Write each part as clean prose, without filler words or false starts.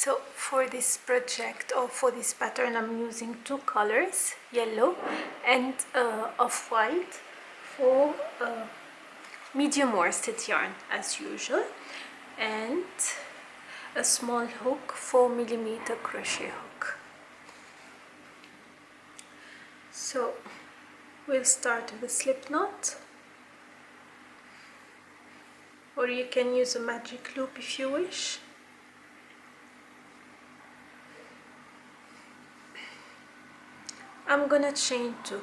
So for this project or for this pattern I'm using two colors, yellow and off-white, for medium worsted yarn as usual, and a small hook, 4mm crochet hook. So we'll start with a slip knot, or you can use a magic loop if you wish. I'm gonna chain 2.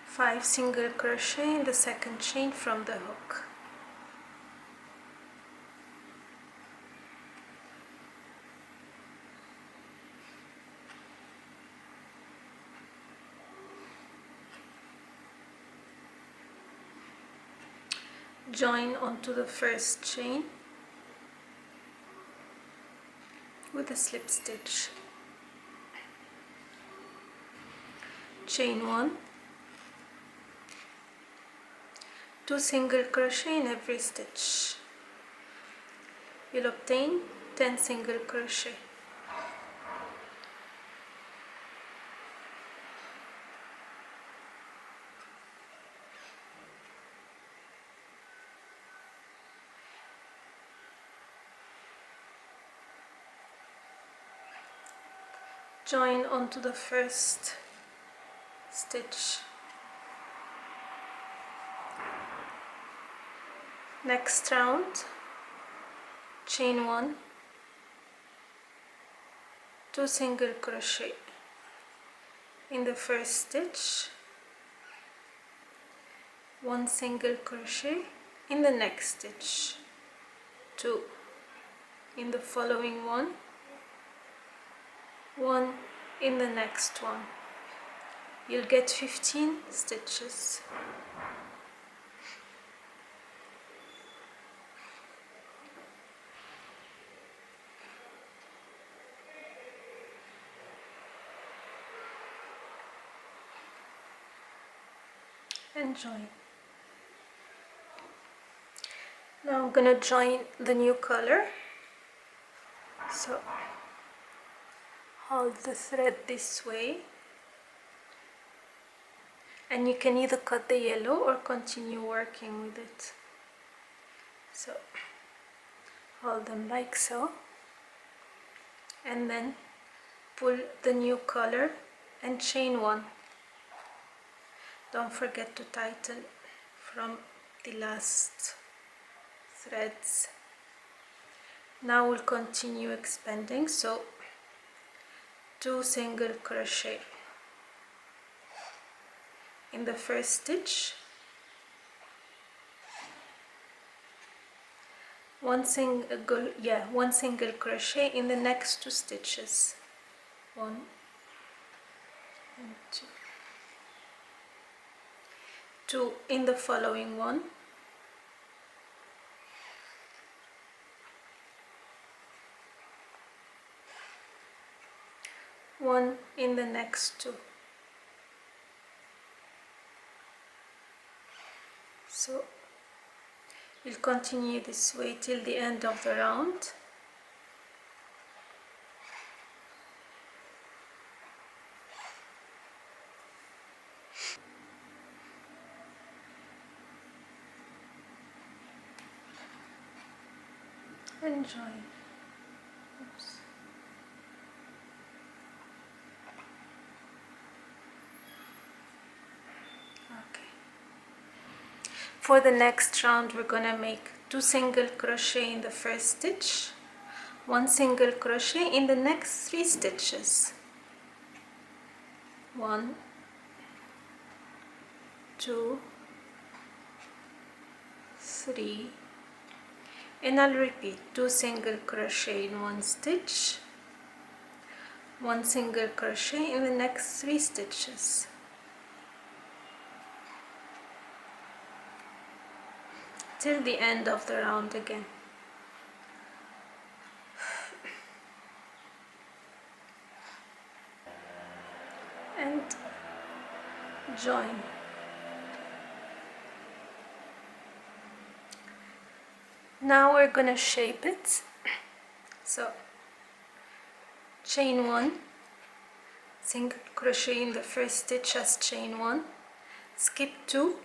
Five single crochet in the second chain from the hook. Join onto the first chain with a slip stitch. Chain 1, 2 single crochet in every stitch. You'll obtain 10 single crochet. Join onto the first stitch. Next round, chain 1, 2 single crochet in the first stitch, 1 single crochet in the next stitch, 2 in the following one, 1 in the next one. You'll get 15 stitches. And join. Now I'm gonna join the new color. So hold the thread this way, and you can either cut the yellow or continue working with it. So hold them like so, and then pull the new color and chain 1. Don't forget to tighten from the last threads. Now we'll continue expanding, so 2 single crochet in the first stitch, 1 single crochet in the next 2 stitches, 1 and 2, 2 in the following one, 1 in the next 2. So we'll continue this way till the end of the round. And join. Oops. Okay. For the next round we're gonna make 2 single crochet in the first stitch, 1 single crochet in the next 3 stitches, 1, 2, 3, and I'll repeat 2 single crochet in one stitch, 1 single crochet in the next 3 stitches, till the end of the round again. And join. Now we're gonna shape it. So chain 1, single crochet in the first stitch as chain 1, skip 2,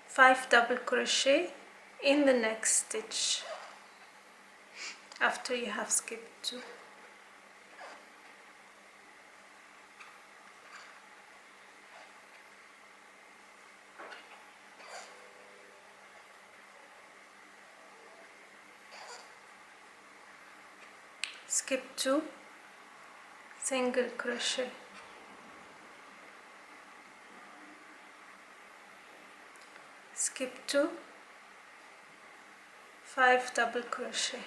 5 double crochet in the next stitch after you have skipped 2. Skip 2, single crochet, skip 2, 5 double crochet.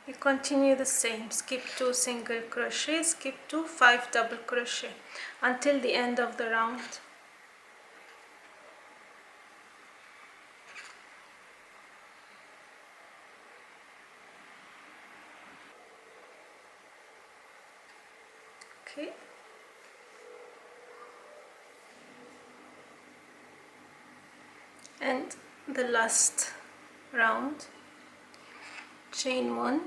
You continue the same, skip 2 single crochet, skip 2, 5 double crochet until the end of the round. Okay. And the last round, chain 1,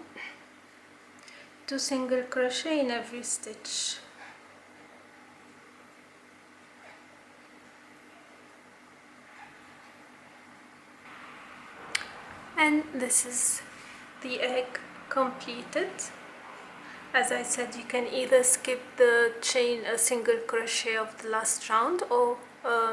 2 single crochet in every stitch. And this is the egg completed. As I said, you can either skip the chain a single crochet of the last round or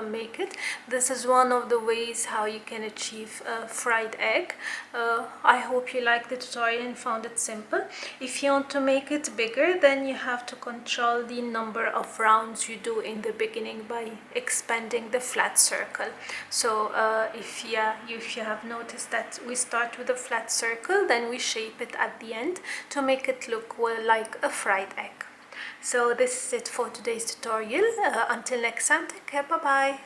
make it. This is one of the ways how you can achieve a fried egg. I hope you liked the tutorial and found it simple. If you want to make it bigger, then you have to control the number of rounds you do in the beginning by expanding the flat circle. So if you have noticed that we start with a flat circle, then we shape it at the end to make it look like a fried egg. So this is it for today's tutorial. Until next time, take care, bye bye.